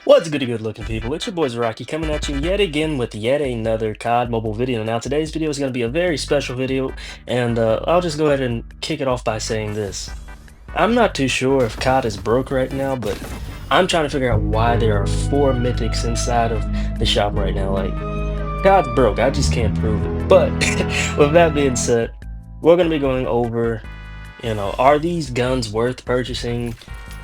What's good looking people? It's your boys Rocky coming at you yet again with yet another COD mobile video. Now today's video is going to be a very special video, and I'll just go ahead and kick it off by saying this. I'm not too sure if COD is broke right now, but I'm trying to figure out why there are 4 mythics inside of the shop right now. Like, COD's broke, I just can't prove it. But with that being said, we're going to be going over, are these guns worth purchasing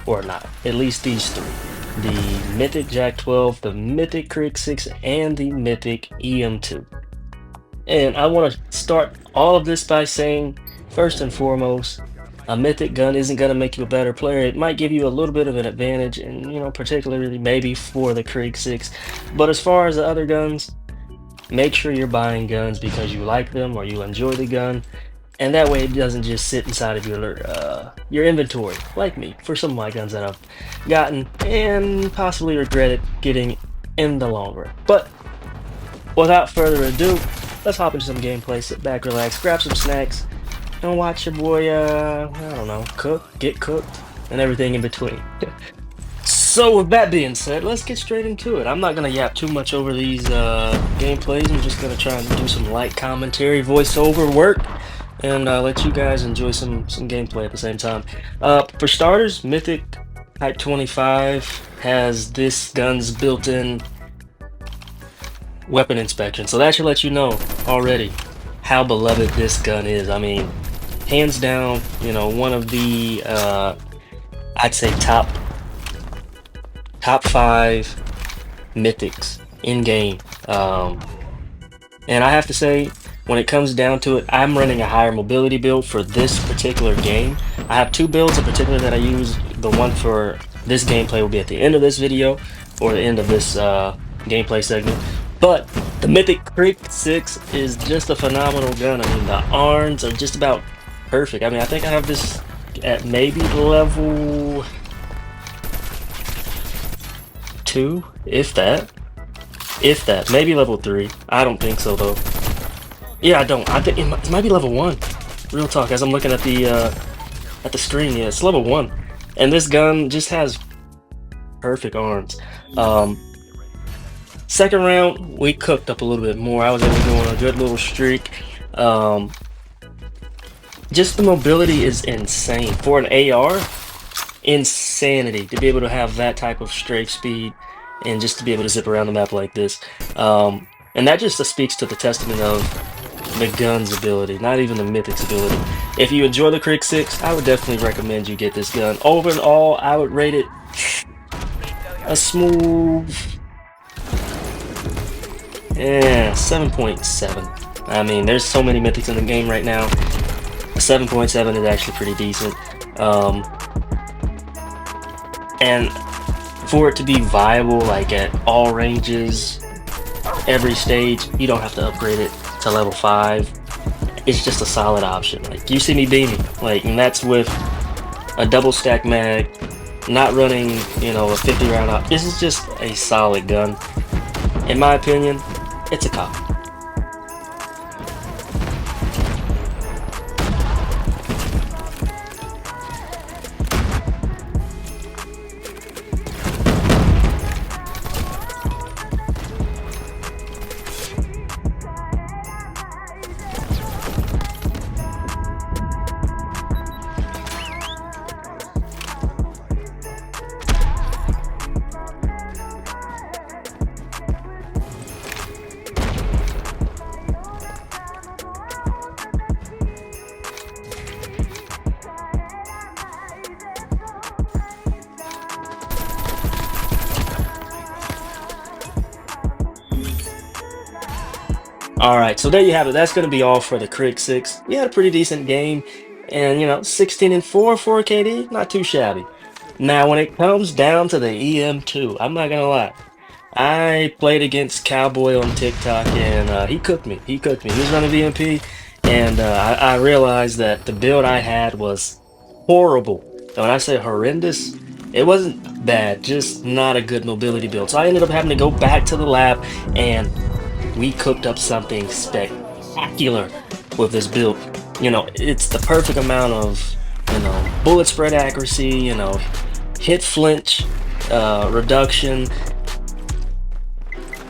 or not? At least these three. The Mythic JAK-12, the Mythic Krig 6, and the Mythic EM2. And I want to start all of this by saying, first and foremost, a Mythic gun isn't going to make you a better player. It might give you a little bit of an advantage, and particularly maybe for the Krig 6. But as far as the other guns, make sure you're buying guns because you like them or you enjoy the gun, and that way it doesn't just sit inside of your inventory like me for some of my guns that I've gotten and possibly regretted getting in the long run. But without further ado, let's hop into some gameplay. Sit back, relax, grab some snacks, and watch your boy I don't know, get cooked, and everything in between. So with that being said, let's get straight into it. I'm not gonna yap too much over these gameplays. I'm just gonna try and do some light commentary, voiceover work, and let you guys enjoy some gameplay at the same time. For starters, Mythic Type 25 has this gun's built-in weapon inspection, so that should let you know already how beloved this gun is. I mean, hands down, one of the I'd say top 5 mythics in game. And I have to say, when it comes down to it, I'm running a higher mobility build for this particular game. I have 2 builds in particular that I use. The one for this gameplay will be at the end of this video, or the end of this gameplay segment. But the Mythic Krig 6 is just a phenomenal gun. I mean, the arms are just about perfect. I mean, I think I have this at maybe level 2, if that, maybe level 3. I don't think so though. Yeah, I don't. I think it might be level 1. Real talk, as I'm looking at the screen, yeah, it's level 1. And this gun just has perfect arms. Second round, we cooked up a little bit more. I was able to go on a good little streak. Just the mobility is insane for an AR. Insanity to be able to have that type of strafe speed and just to be able to zip around the map like this. And that just speaks to the testament of the gun's ability, not even the Mythic's ability. If you enjoy the Krig 6, I would definitely recommend you get this gun. Overall, I would rate it a smooth 7.7. I mean, there's so many Mythics in the game right now. A 7.7 is actually pretty decent. And for it to be viable, like at all ranges, every stage, you don't have to upgrade it to level 5. It's just a solid option. Like, you see me beaming, like, and that's with a double stack mag, not running, a 50 round up. This is just a solid gun. In my opinion, it's a cop. Alright, so there you have it. That's going to be all for the Krig 6. We had a pretty decent game, and 16 and 4 for KD, not too shabby. Now, when it comes down to the EM2, I'm not gonna lie. I played against Cowboy on TikTok, and he cooked me. He cooked me. He was running VMP, and I realized that the build I had was horrible. And when I say horrendous, it wasn't bad, just not a good mobility build. So I ended up having to go back to the lab, and we cooked up something spectacular with this build. It's the perfect amount of, bullet spread accuracy, hit flinch, reduction,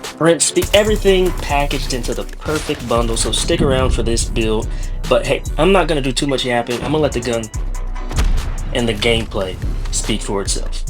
sprint speed, everything packaged into the perfect bundle. So stick around for this build. But hey, I'm not gonna do too much yapping. I'm gonna let the gun and the gameplay speak for itself.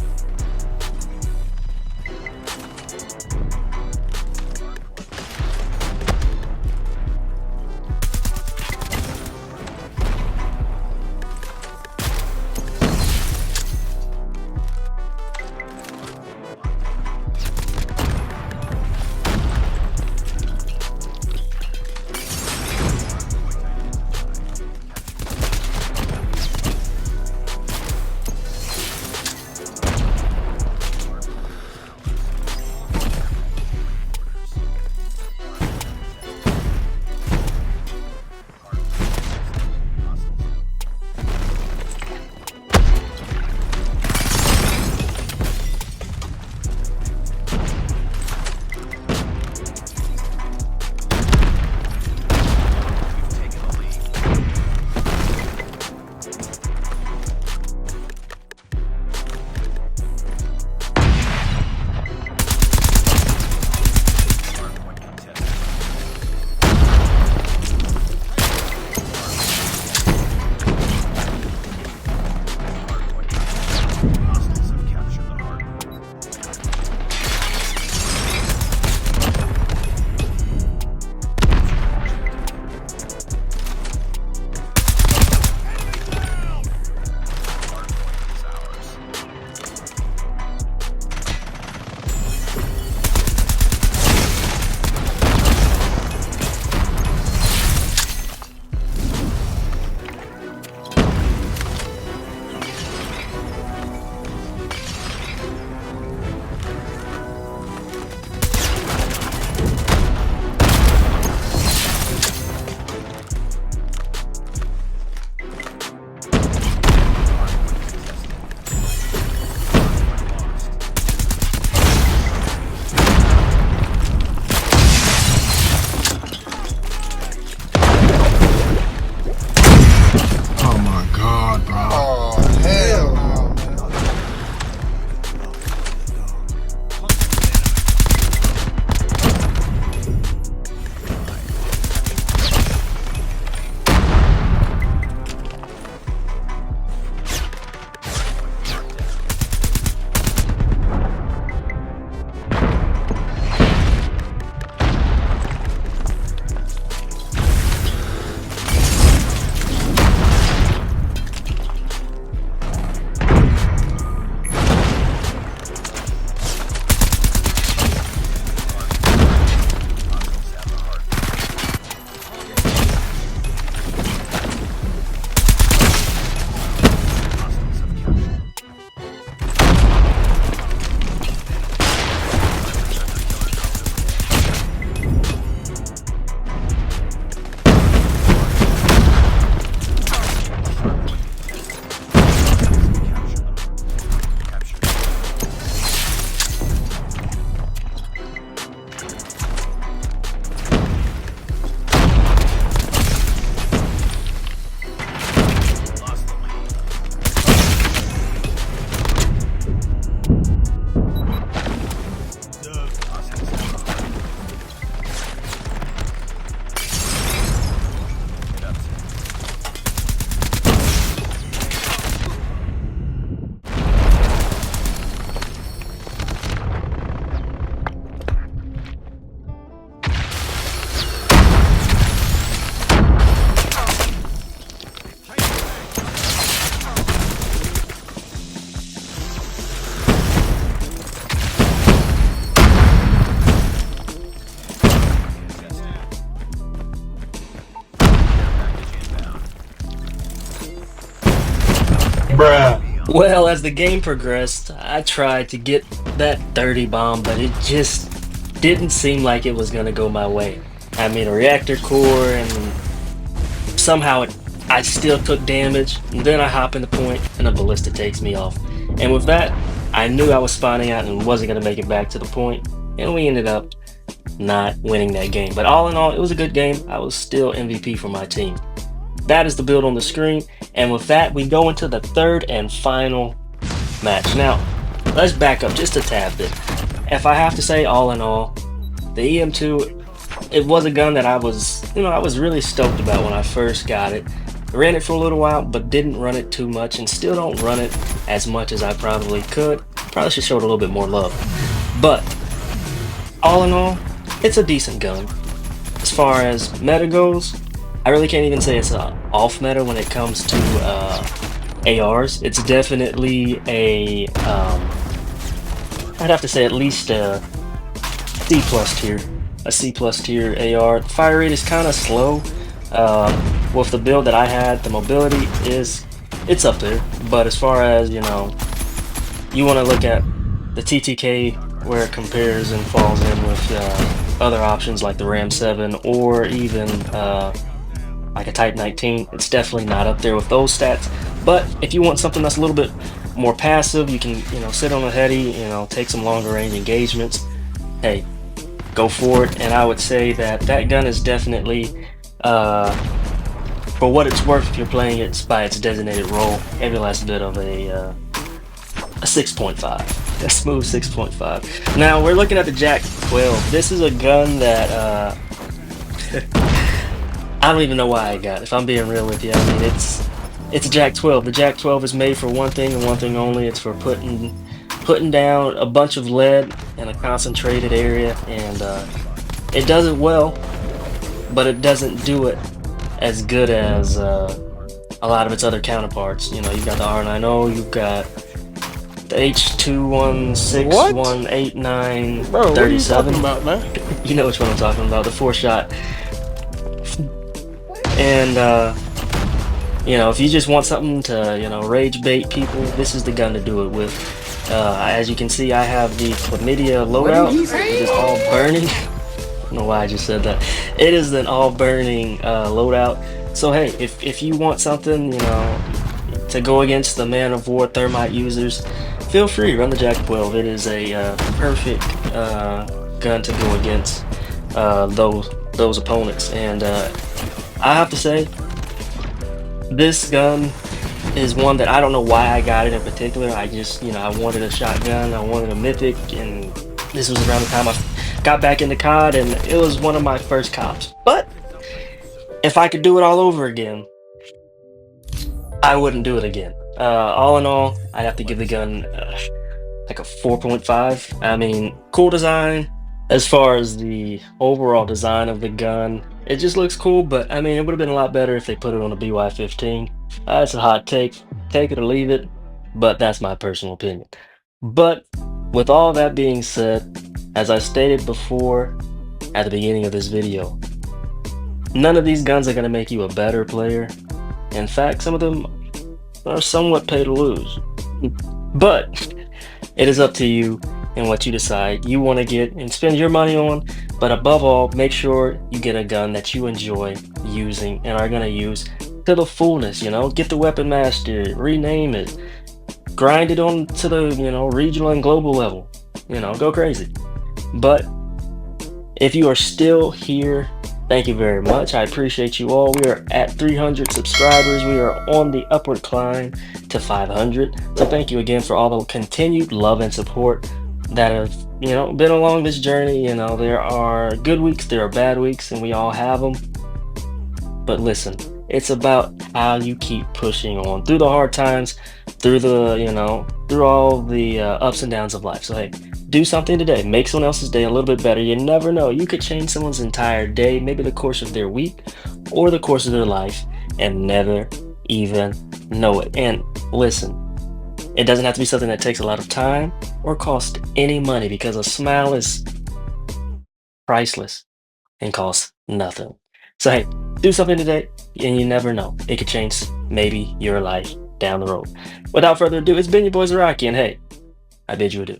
Bruh. Well, as the game progressed, I tried to get that 30 bomb, but it just didn't seem like it was gonna go my way. I mean, a reactor core, and somehow I still took damage, and then I hop in the point, and a ballista takes me off. And with that, I knew I was spawning out and wasn't gonna make it back to the point, and we ended up not winning that game. But all in all, it was a good game. I was still MVP for my team. That is the build on the screen, and with that, we go into the third and final match. Now, let's back up just a tad bit. If I have to say, all in all, the EM2, it was a gun that I was really stoked about when I first got it. Ran it for a little while, but didn't run it too much, and still don't run it as much as I probably could. Probably should show it a little bit more love. But all in all, it's a decent gun. As far as meta goes, I really can't even say it's off meta when it comes to ARs. It's definitely I'd have to say at least a C plus tier. A C plus tier AR. The fire rate is kind of slow. With the build that I had, the mobility it's up there. But as far as, you want to look at the TTK where it compares and falls in with other options like the Ram 7 or even like a Type 19, it's definitely not up there with those stats. But if you want something that's a little bit more passive, you can, sit on a heady, take some longer range engagements, hey, go for it. And I would say that that gun is definitely, for what it's worth, if you're playing it by its designated role, every last bit of a 6.5, a smooth 6.5. Now we're looking at the JAK-12. This is a gun that I don't even know why I got it, if I'm being real with you. I mean, it's a JAK-12. The JAK-12 is made for one thing and one thing only. It's for putting down a bunch of lead in a concentrated area, and it does it well, but it doesn't do it as good as a lot of its other counterparts. You've got the R90, you've got the H216-189-37. Bro, what are you talking about, man? You know which one I'm talking about, the 4-shot. And if you just want something to rage bait people, this is the gun to do it with. As you can see, I have the chlamydia loadout. It is all burning. I don't know why I just said that. It is an all burning loadout. So hey, if you want something to go against the Man of War thermite users, feel free, run the JAK-12. It is a perfect gun to go against those opponents. And I have to say, this gun is one that I don't know why I got it in particular. I just, I wanted a shotgun, I wanted a Mythic, and this was around the time I got back into COD, and it was one of my first cops. But if I could do it all over again, I wouldn't do it again. All in all, I'd have to give the gun like a 4.5. I mean, cool design. As far as the overall design of the gun, it just looks cool, but I mean, it would have been a lot better if they put it on a BY-15. That's a hot take it or leave it, but that's my personal opinion. But with all that being said, as I stated before at the beginning of this video, none of these guns are going to make you a better player. In fact, some of them are somewhat pay to lose. But it is up to you and what you decide you want to get and spend your money on. But above all, make sure you get a gun that you enjoy using and are going to use to the fullness. Get the weapon master, rename it, grind it on to the regional and global level, go crazy. But if you are still here, thank you very much. I appreciate you all. We are at 300 subscribers. We are on the upward climb to 500. So thank you again for all the continued love and support that have been along this journey. There are good weeks, there are bad weeks, and we all have them. But listen, it's about how you keep pushing on through the hard times, through the through all the ups and downs of life. So hey, do something today, make someone else's day a little bit better. You never know, you could change someone's entire day, maybe the course of their week or the course of their life, and never even know it. And listen, it doesn't have to be something that takes a lot of time or cost any money, because a smile is priceless and costs nothing. So hey, do something today, and you never know, it could change maybe your life down the road. Without further ado, it's been your boy Zaraki, and hey, I bid you adieu.